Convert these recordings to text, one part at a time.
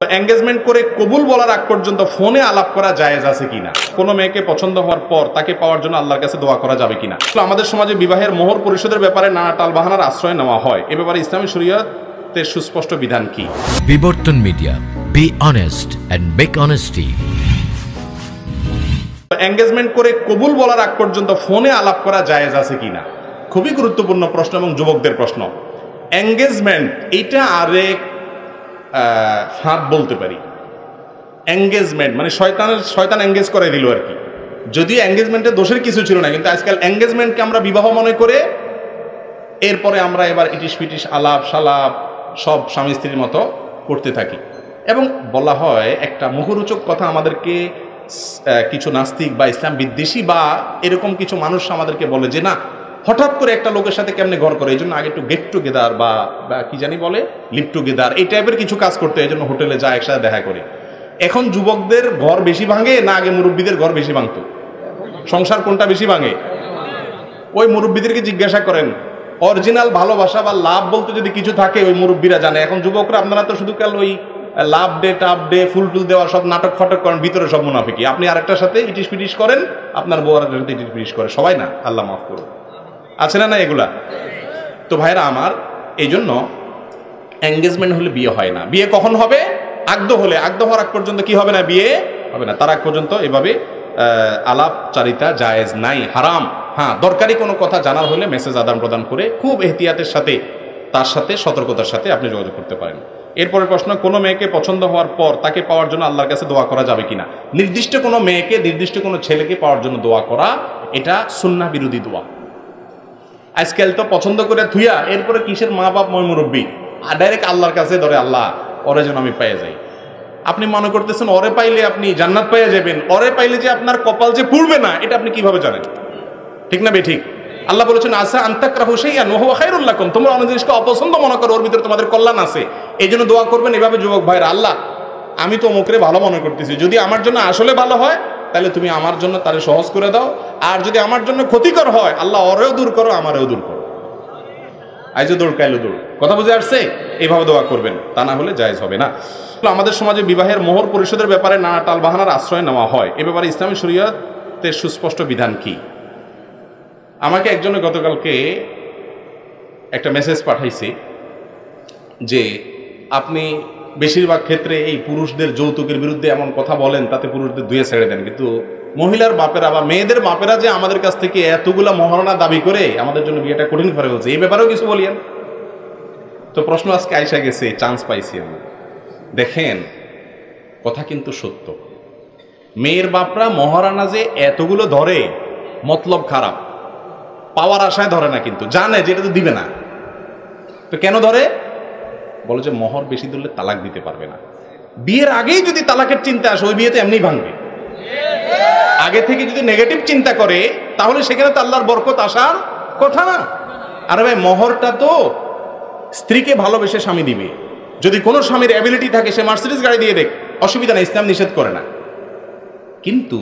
Engagement করে কবুল বলার আগ পর্যন্ত ফোনে আলাপ করা জায়েজ আছে কিনা, কোনো মেয়েকে পছন্দ হওয়ার পর তাকে পাওয়ার জন্য আল্লাহর কাছে দোয়া করা যাবে কিনা। আমাদের সমাজে বিবাহের মোহর পরিশোধের ব্যাপারে নানা টালবাহানার আশ্রয় নেওয়া হয়, এ ব্যাপারে ইসলামী শরীয়তের সুস্পষ্ট বিধান কি? বিবর্তন media, be honest and make honesty. Engagement করে কবুল বলার আগ পর্যন্ত ফোনে আলাপ করা জায়েজ আছে কিনা, খুবই গুরুত্বপূর্ণ প্রশ্ন এবং যুবকদের প্রশ্ন। এঙ্গেজমেন্ট এটা আরেক ফাঁদ বলতে পারি। এঙ্গেজমেন্ট মানে শয়তান এঙ্গেজ করে দিল আর কি। যদিও এঙ্গেজমেন্টের দোষের কিছু ছিল না, কিন্তু আজকাল এঙ্গেজমেন্টকে আমরা বিবাহ মনে করে এরপরে আমরা এবার ইটিস পিটিস আলাপ সালাপ সব স্বামী স্ত্রীর মতো করতে থাকি। এবং বলা হয় একটা মুখরোচক কথা আমাদেরকে কিছু নাস্তিক বা ইসলাম বিদ্বেষী বা এরকম কিছু মানুষ আমাদেরকে বলে যে না, হঠাৎ করে একটা লোকের সাথে কেমনে ঘর করে, এই জন্য আগে একটু গেট টুগেদার বা কি জানি বলে লিভ টুগেদার এই টাইপের কিছু কাজ করতে, এই জন্য হোটেলে যায় একসাথে দেখা করে। এখন যুবকদের ঘর বেশি ভাঙে না আগে মুরব্বীদের ঘর বেশি ভাঙতো? সংসার কোনটা বেশি ভাঙে? ওই মুরব্বীদেরকে জিজ্ঞাসা করেন, অরিজিনাল ভালোবাসা বা লাভ বলতে যদি কিছু থাকে ওই মুরব্বীরা জানে। এখন যুবকরা আপনারা তো শুধু কাল ওই লাভ ডে টাপ ডে ফুল টুল দেওয়া সব নাটক ফাটক করেন, ভিতরে সব মুনাফিকি। আপনি আরেকটার সাথে ইটিস পিটিস করেন, আপনার বউ আরেকটার সাথে ইটিস পিটিস করে, সবাই না, আল্লাহ মাফ করুন, আছে না এগুলা? তো ভাইরা আমার, এই জন্য এঙ্গেজমেন্ট হলে বিয়ে হয় না। বিয়ে কখন হবে? আগদ হলে। আগদ হওয়ার আগ পর্যন্ত কি হবে না? বিয়ে হবে না। তার আগ পর্যন্ত এভাবে আলাপচারিতা জায়েজ নাই, হারাম। হ্যাঁ, দরকারি কোনো কথা জানার হলে মেসেজ আদান প্রদান করে খুব এহতিয়াতের সাথে, তার সাথে সতর্কতার সাথে আপনি যোগাযোগ করতে পারেন। এরপরের প্রশ্ন, কোনো মেয়েকে পছন্দ হওয়ার পর তাকে পাওয়ার জন্য আল্লাহর কাছে দোয়া করা যাবে কিনা। নির্দিষ্ট কোনো মেয়েকে নির্দিষ্ট কোনো ছেলেকে পাওয়ার জন্য দোয়া করা, এটা সুন্নাহ বিরোধী দোয়া। আজকাল তো পছন্দ করে থুইয়া এরপরে কিসের মা বাপ মই মুরব্বী, ডাইরেক্ট আল্লাহর কাছে ধরে, আল্লাহ ওরে যেন আমি পেয়ে যাই। আপনি মনে করতেছেন ওরে পাইলে আপনি জান্নাত পেয়ে যাবেন, ওরে পাইলে যে আপনার কপাল যে পুড়বে না, এটা আপনি কিভাবে জানেন? ঠিক না বেঠিক? আল্লাহ বলেছেন আসা আনতাকরাহু শাইআন ওয়া হুয়া খায়রুল লাকুম, তোমরা অন্য জিনিসকে অপছন্দ মনে করো, ওর ভিতরে তোমাদের কল্যাণ আছে, এই জন্য দোয়া করবেন এভাবে। যুবক ভাইরা, আল্লাহ আমি তো অমুকরে ভালো মনে করতেছি, যদি আমার জন্য আসলে ভালো হয় তাহলে তুমি আমার জন্য তারে সহজ করে দাও, আর যদি আমার জন্য ক্ষতিকর হয় আল্লাহ ওরেও দূর করো আমারেও দূর করো। আইজো দৌড় কাইলো দৌড়, কথা বুঝে আসছে? এইভাবে দোয়া করবেন, তা না হলে জায়েজ হবে না। আমাদের সমাজে বিবাহের মোহর পরিশোধের ব্যাপারে নানা টালবাহানার আশ্রয় নেওয়া হয়, এ ব্যাপারে ইসলামী শরীয়তের সুস্পষ্ট বিধান কি? আমাকে একজনে গতকালকে একটা মেসেজ পাঠাইছে যে আপনি বেশিরভাগ ক্ষেত্রে এই পুরুষদের যৌতুকের বিরুদ্ধে এমন কথা বলেন, তাতে পুরুষদের ধুয়ে ছেড়ে দেন, কিন্তু মহিলার বাপেরা বা মেয়েদের বাপেরা যে আমাদের কাছ থেকে এতগুলা মহারণা দাবি করে আমাদের জন্য বিয়েটা কঠিন করে বলছে, এই ব্যাপারেও কিছু বলিয়েন। তো প্রশ্ন আজকে আইসা গেছে, চান্স পাইছি আমি। দেখেন, কথা কিন্তু সত্য। মেয়ের বাপরা মহারানা যে এতগুলো ধরে, মতলব খারাপ, পাওয়ার আশায় ধরে না, কিন্তু জানে যে এটা তো দিবে না। তো কেন ধরে? বলে যে মোহর বেশি ধরলে তালাক দিতে পারবে না। বিয়ের আগেই যদি তালাকের চিন্তা আসে, ওই বিয়েতে এমনি ভাঙবে। আগে থেকে যদি নেগেটিভ চিন্তা করে, তাহলে সেখানে তো আল্লাহর বরকত আসার কথা না। আরে ভাই, মোহরটা তো স্ত্রীকে ভালোবেসে স্বামী দিবে। যদি কোনো স্বামীর অ্যাবিলিটি থাকে, সে মার্সিডিজ গাড়ি দিয়ে দেখ, অসুবিধা নেই, ইসলাম নিষেধ করে না। কিন্তু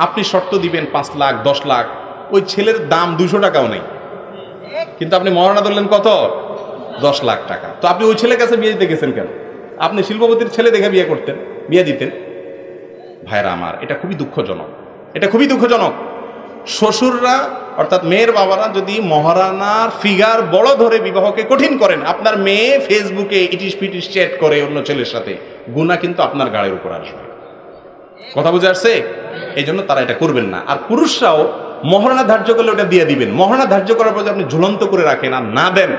আপনি শর্ত দিবেন 5 লাখ 10 লাখ, ওই ছেলের দাম 200 টাকাও নেই, কিন্তু আপনি মহারণা ধরলেন কত? 10 লাখ টাকা। তো আপনি ওই ছেলের কাছে বিয়ে দিতে গেছেন কেন? আপনি শিল্পপতির ছেলে দেখে বিয়ে করতেন, বিয়ে দিতেন। ভাইরা আমার, এটা খুবই দুঃখজনক, এটা খুবই দুঃখজনক। শ্বশুররা অর্থাৎ মেয়ের বাবারা যদি মহারানার ফিগার বড় ধরে বিবাহকে কঠিন করেন, আপনার মেয়ে ফেসবুকে ইটিস পিটিস চ্যাট করে অন্য ছেলের সাথে, গুনাহ কিন্তু আপনার গাড়ির উপর আসবে। কথা বুঝে আসছে? এই জন্য তারা এটা করবেন না। আর পুরুষরাও মহারণা ধার্য করলে ওটা দিয়ে দিবেন। মহারণা ধার্য করার পর আপনি ঝুলন্ত করে রাখেন আর না দেন,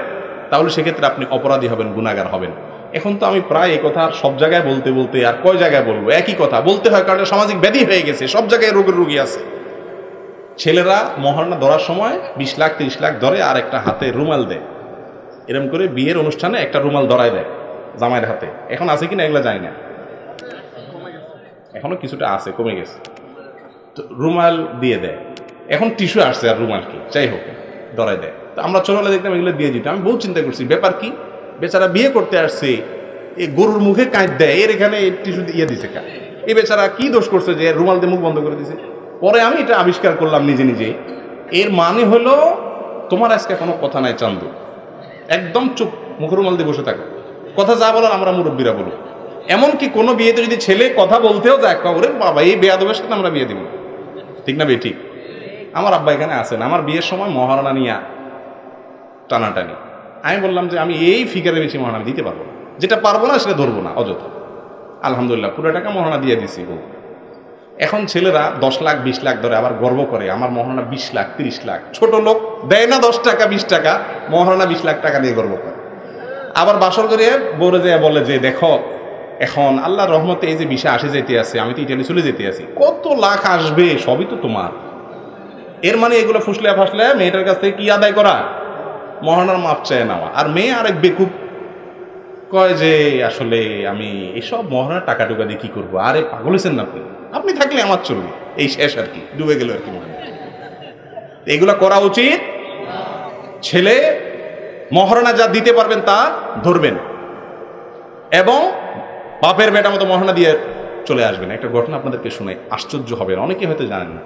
তাহলে সেক্ষেত্রে আপনি অপরাধী হবেন, গুনাহগার হবেন। এখন তো আমি প্রায় এই কথা সব জায়গায় বলতে বলতে আর কয় জায়গায় বলবো, একই কথা বলতে হয়, কারণ সামাজিক ব্যাধি হয়ে গেছে, সব জায়গায় রোগের রোগী আছে। ছেলেরা মহারণা ধরার সময় 20 লাখ 30 লাখ ধরে, আর একটা হাতে রুমাল দেয়, এরকম করে বিয়ের অনুষ্ঠানে একটা রুমাল ধরায় দেয় জামাইয়ের হাতে। এখন আছে কিনা এগুলা জানি না, এখনো কিছুটা আছে, কমে গেছে। তো রুমাল দিয়ে দেয়, এখন টিস্যু আসছে আর রুমাল কি, যাই হোক ধরায় দেয়। তো আমরা ছোটবেলা দেখতাম এগুলো দিয়ে দিতাম। আমি বহু চিন্তা করছি, ব্যাপার কি, বেচারা বিয়ে করতে আসছে, এই গরুর মুখে কাঁচ দেয়, এর এখানে টিস্যু দিয়ে দিছে কা, এই বেচারা কি দোষ করছে যে রুমাল দিয়ে মুখ বন্ধ করে দিছে? পরে আমি এটা আবিষ্কার করলাম নিজে নিজে, এর মানে হলো তোমার আজকে কোনো কথা নাই চান্দু, একদম চুপ, মুখের রুমাল দিয়ে বসে থাকো, কথা যা বলার আমরা মুরব্বীরা বলবো। এমনকি কোনো বিয়েতে যদি ছেলে কথা বলতেও যায়, ওরে বাবা এই বেয়াদবের সাথে আমরা বিয়ে দিব, ঠিক না ঠিক? আমার আব্বা এখানে আছেন, আমার বিয়ের সময় মহারণা নিয়ে টানাটানি। আমি বললাম যে আমি এই ফিগারে বেশি মহারণা দিতে পারবো না, যেটা পারবো না সেটা ধরবো না অযথা। আলহামদুলিল্লাহ পুরো টাকা মহারণা দিয়ে দিছি। এখন ছেলেরা 10 লাখ 20 লাখ ধরে আবার গর্ব করে আমার মহারণা 20 লাখ 30 লাখ। ছোট লোক দেয় না 10 টাকা 20 টাকা, মহারণা 20 লাখ টাকা দিয়ে গর্ব করে। আবার বাসর করে বলে যায়, বলে যে দেখো এখন আল্লাহর রহমতে এই যে 20 80 যেতে আছে, আমি তো ইটালি চলে যেতে আছি, কত লাখ আসবে সবই তো তোমার। এর মানে এগুলো ফুসলে ফাসলে মেয়েটার কাছ থেকে কি আদায় করা? মহারণার মাপ চেয়ে নেওয়া। আর মেয়ে আরেক বেকুব কয় যে আসলে আমি এসব মহারণার টাকা টুকা দিয়ে কি করবো? আরে পাগল হয়েছেন না আপনি থাকলে আমার চলবে, এই শেষ আর কি, ডুবে গেল আর কি। এগুলো করা উচিত। ছেলে মহারণা যা দিতে পারবেন তা ধরবেন এবং বাপের বেটা মতো মহারণা দিয়ে চলে আসবেন। একটা ঘটনা আপনাদেরকে শুনে আশ্চর্য হবেন, অনেকে হয়তো জানেন না।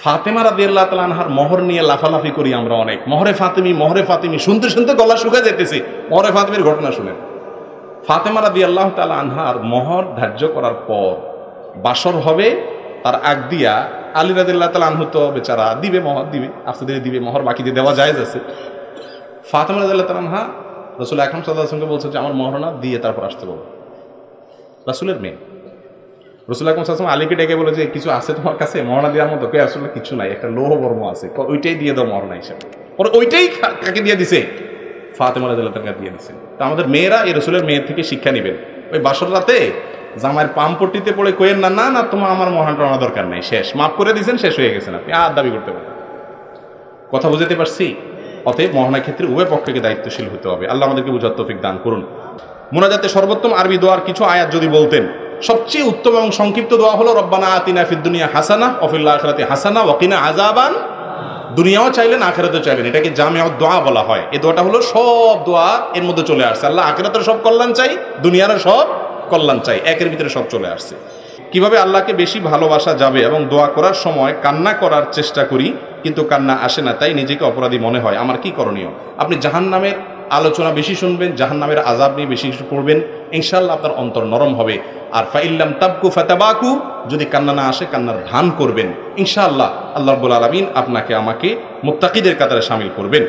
ফাতেমা রাদিয়াল্লাহু তাআলা আনহার মোহর নিয়ে লাফালাফি করি আমরা অনেক, মোহরে ফাতিমি শুনতে শুনতে গলা শুকা যেতেছে। মোহরে ফাতিমির ঘটনা শুনেন। ফাতেমা রাদিয়াল্লাহু তাআলা আনহার মোহর ধার্য করার পর বাসর হবে, তার আগ দিয়া আলী রাদিয়াল্লাহু তাআলা আনহু তো বেচারা দিবে, মোহর দিবে, আস্তে ধীরে দিবে, মোহর বাকি দিয়ে দেওয়া জায়েজ আছে। ফাতেমা রাদিয়াল্লাহু তাআলা আনহা রাসূল আকরাম সাল্লাল্লাহু আলাইহি ওয়াসাল্লামকে বলছে যে আমার মোহরনা দিয়ে তারপর আসতে বলো। রাসূলের মেয়ে রাসূল আকরাম সাল্লাল্লাহু আলাইহি ওয়াসাল্লাম আলীকে ডেকে বলে যে কিছু আছে তোমার কাছে মোহরনা দেওয়ার মতো? কে? আসলে কিছু নাই, একটা লৌহ বর্ম আছে, ওইটাই দিয়ে দাও মোহরনা হিসেবে। পরে ওইটাই কাকে দিয়ে দিছে? ফাতেমা রাদিয়াল্লাহু তাআলা দিয়ে দিছে। তো আমাদের মেয়েরা এই রাসূলের মেয়ের থেকে শিক্ষা নেবেন। ওই বাসর রাতে জামাইয়ের পাম্পট্টিতে পড়ে কইেন না, না না তোমার আমার মহারণা দরকার নাই, শেষ, মাফ করে দিয়েছেন, শেষ হয়ে গেছেন, আপনি আর দাবি করতে পারেন। কথা বুঝাতে পারছি? অতএব মহারণার ক্ষেত্রে উভয় পক্ষকে দায়িত্বশীল হতে হবে। আল্লাহ আমাদেরকে বুঝার তৌফিক দান করুন। মুনাজাতে সর্বোত্তম আরবি দোয়ার কিছু আয়াত যদি বলতেন। সবচেয়ে উত্তম এবং সংক্ষিপ্ত দোয়া হলো রব্বানা আতিনা ফিদ দুনিয়া হাসানা ওয়া ফিল আখিরাতি হাসানা ওয়া কিনা আযাবান। দুনিয়াও চাইলেন, আখিরাতেও চাইলেন, এটাকে জামিউদ দোয়া বলা হয়। এই দোয়াটা হলো সব দোয়া এর মধ্যে চলে আসছে। আল্লাহ আখিরাতের সব কল্যাণ চাই, দুনিয়ারও সব কল্যাণ চাই, একের ভিতরে সব চলে আসছে। কিভাবে আল্লাহকে বেশি ভালোবাসা যাবে এবং দোয়া করার সময় কান্না করার চেষ্টা করি কিন্তু কান্না আসে না, তাই নিজেকে অপরাধী মনে হয়, আমার কি করণীয়? আপনি জাহান্নামের আলোচনা বেশি শুনবেন, জাহান্নামের আযাব নিয়ে বেশি কিছু পড়বেন, ইনশাআল্লাহ আপনার অন্তর নরম হবে। আর ফাইল্লাম তাবকু ফাতাবাকু, যদি কান্না না আসে কান্নার ভান করবেন, ইনশাআল্লাহ আল্লাহ রাব্বুল আলামিন আপনাকে আমাকে মুত্তাকিদের কাতারে শামিল করবেন।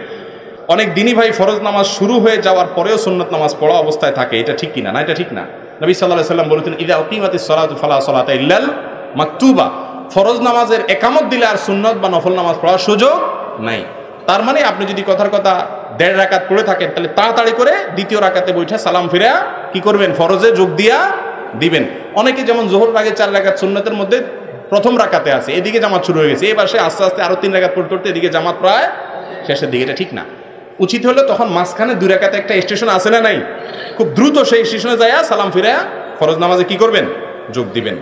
অনেক দিনই ভাই ফরজ নামাজ শুরু হয়ে যাওয়ার পরেও সুন্নাত নামাজ পড়া অবস্থায় থাকে, এটা ঠিক কিনা? না, এটা ঠিক না। নবী সাল্লাল্লাহু আলাইহি ওয়াসাল্লাম বলেছেন ইযা উকিমাতিস সালাতু ফালা সালাতা ইল্লাল মাকতুবা। ফরজ নামাজের একামত দিলে আর সুন্নাত বা নফল নামাজ পড়ার সুযোগ নাই। তার মানে আপনি যদি কথার কথা 1.5 রাকাত পড়ে থাকেন, তাহলে তাড়াতাড়ি করে দ্বিতীয় রাকাতে বৈঠা সালাম ফিরা কি করবেন? ফরজে যোগ দিয়া দিবেন। অনেকে যেমন যোহর আগে 4 রাকাত সুন্নাতের মধ্যে প্রথম রাকাতে আছে, এদিকে জামাত শুরু হয়ে গেছে, এবার সে আস্তে আস্তে আরো 3 রাকাত পড়তে পড়তে এদিকে জামাত প্রায় শেষের দিকে। এটা ঠিক না। উচিত হলো তখন মাঝখানে 2 রাকাতে একটা স্টেশন আছে না নাই, খুব দ্রুত সেই স্টেশনে যায় সালাম ফিরা ফরজ নামাজে কি করবেন? যোগ দিবেন।